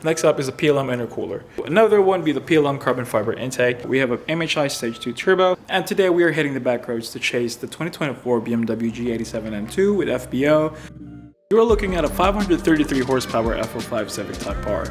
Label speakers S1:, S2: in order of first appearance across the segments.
S1: Next up is a PLM intercooler. Another one would be the PLM carbon fiber intake. We have an MHI Stage 2 turbo, and today we are hitting the back roads to chase the 2024 BMW G87 M2 with FBO. You are looking at a 533 horsepower FL5 Civic Type-R.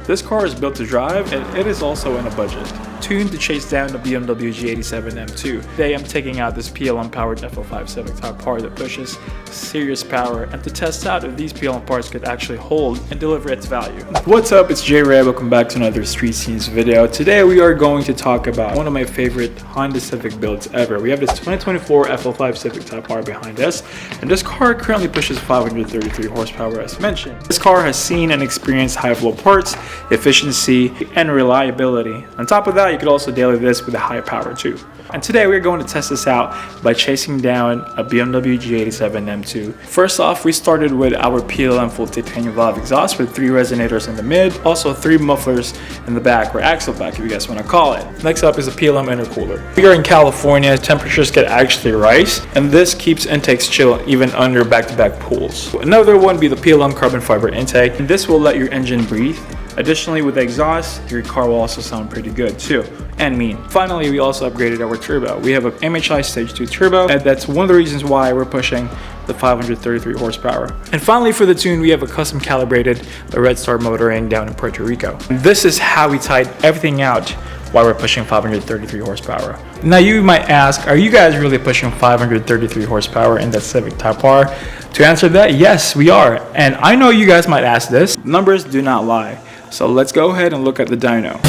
S1: This car is built to drive, and it is also in a budget, tuned to chase down the BMW G87 M2. Today I'm taking out this PLM powered FL5 Civic Type-R that pushes serious power, and to test out if these PLM parts could actually hold and deliver its value. What's up, it's J-Ray. Welcome back to another Street Scenes video. Today we are going to talk about one of my favorite Honda Civic builds ever. We have this 2024 FL5 Civic Type-R behind us, and this car currently pushes 533 horsepower as mentioned. This car has seen and experienced high flow parts, efficiency, and reliability. On top of that, you could also daily this with a high power too. And today we're going to test this out by chasing down a BMW G87 M2. First off, we started with our PLM full titanium valve exhaust with 3 resonators in the mid, also 3 mufflers in the back, or axle back if you guys want to call it. Next up is a PLM intercooler. We are in California, temperatures can actually rise, and this keeps intakes chill even under back-to-back pulls. Another one would be the PLM carbon fiber intake, and this will let your engine breathe. Additionally, with the exhaust, your car will also sound pretty good too, and mean. Finally, we also upgraded our turbo. We have an MHI Stage 2 turbo, and that's one of the reasons why we're pushing the 533 horsepower. And finally, for the tune, we have a custom calibrated Red Star motoring down in Puerto Rico. And this is how we tied everything out while we're pushing 533 horsepower. Now you might ask, are you guys really pushing 533 horsepower in that Civic Type-R? To answer that, yes, we are. And I know you guys might ask this. Numbers do not lie. So let's go ahead and look at the dyno.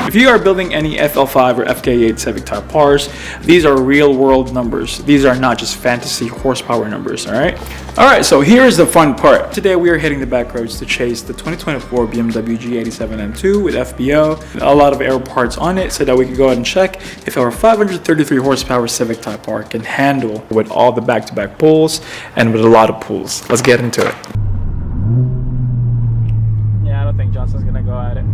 S1: If you are building any FL5 or FK8 Civic Type-Rs, these are real world numbers. These are not just fantasy horsepower numbers, alright? Alright, so here's the fun part. Today we are hitting the back roads to chase the 2024 BMW G87 M2 with FBO. A lot of aero parts on it so that we can go ahead and check if our 533 horsepower Civic Type-R can handle with all the back-to-back pulls and with a lot of pulls. Let's get into it. Yeah, I don't think Johnson's gonna go at it.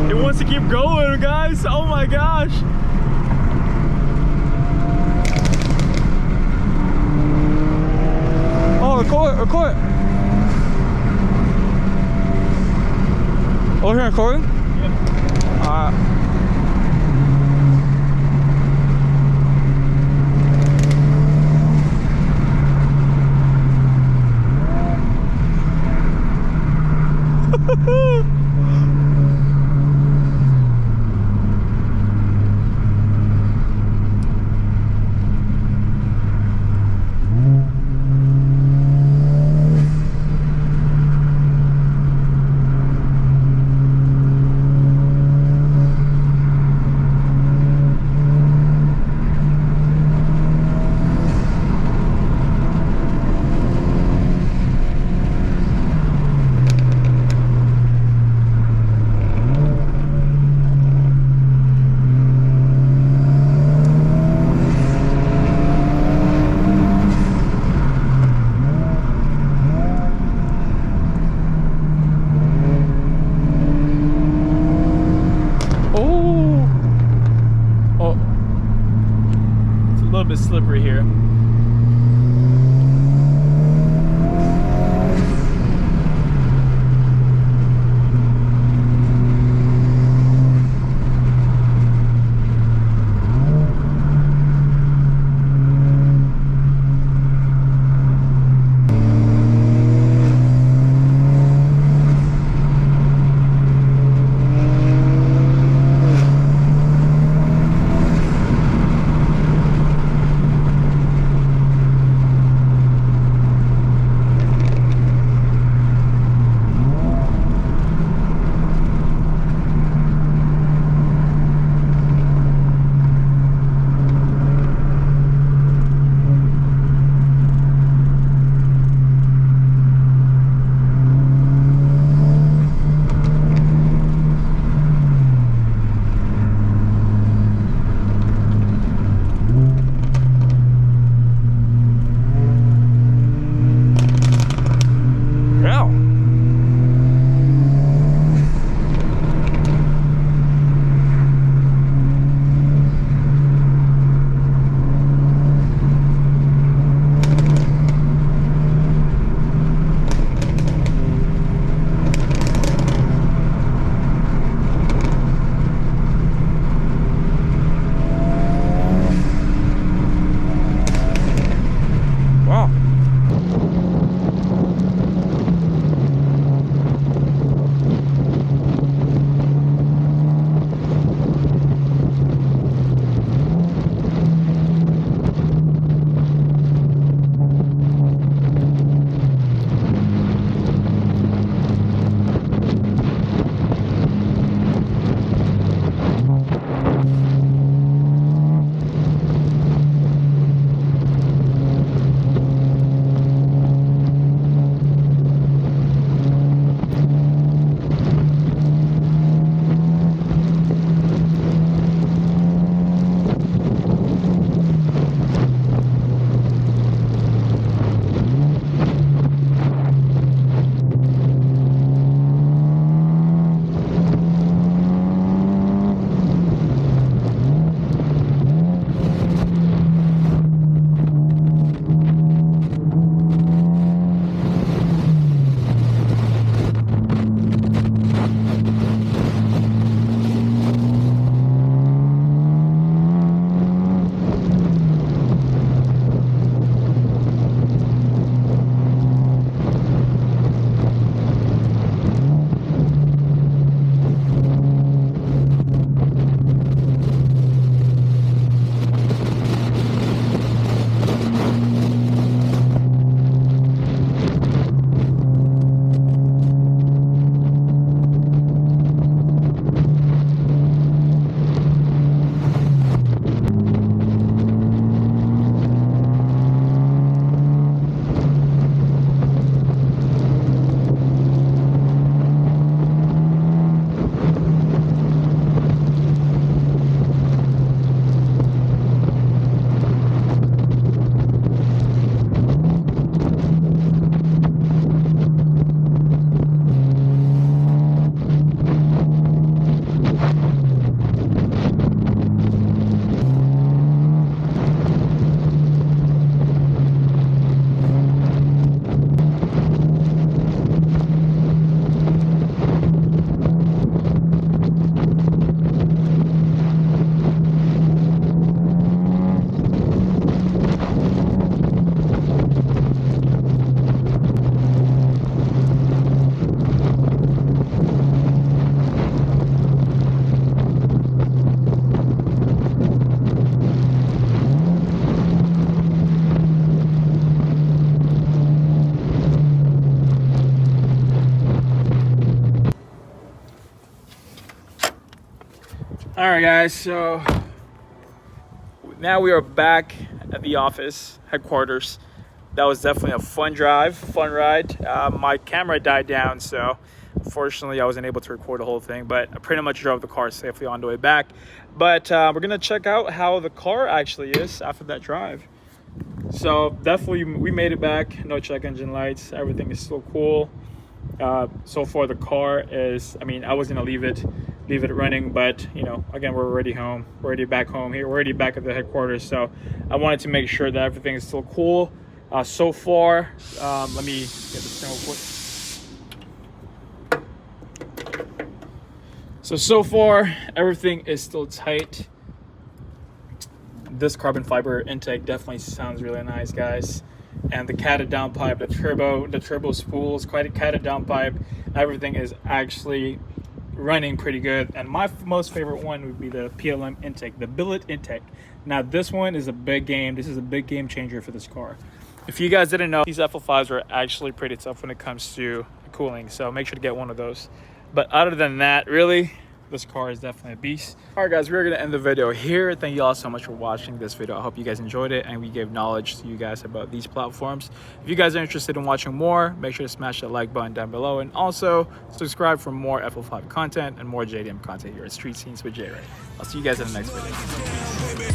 S1: It wants to keep going, guys. Oh my gosh. Record. Oh, here recording? Yep. Alright. bit slippery here. All right, guys, so now we are back at the office headquarters. That was definitely a fun drive, fun ride. My camera died down, so unfortunately I wasn't able to record the whole thing, but I pretty much drove the car safely on the way back. But we're gonna check out how the car actually is after that drive. So definitely we made it back. No check engine lights, everything is still cool. So far the car is, I mean, I was gonna leave it running, but you know, again, we're already home, we're already back home here, we're already back at the headquarters, so I wanted to make sure that everything is still cool. So far, let me get this thing real quick. So far everything is still tight. This carbon fiber intake definitely sounds really nice, guys. And the catted downpipe, the turbo spools, quite a catted downpipe. Everything is actually running pretty good. And my most favorite one would be the PLM intake, the billet intake. Now this one is a big game. This is a big game changer for this car. If you guys didn't know, these FL5s are actually pretty tough when it comes to cooling, so make sure to get one of those. But other than that, really, this car is definitely a beast. All right, guys, we're gonna end the video here. Thank you all so much for watching this video. I hope you guys enjoyed it and we gave knowledge to you guys about these platforms. If you guys are interested in watching more, make sure to smash that like button down below, and also subscribe for more FL5 content and more JDM content here at Street Scenes with J Ray. I'll see you guys in the next video. Peace.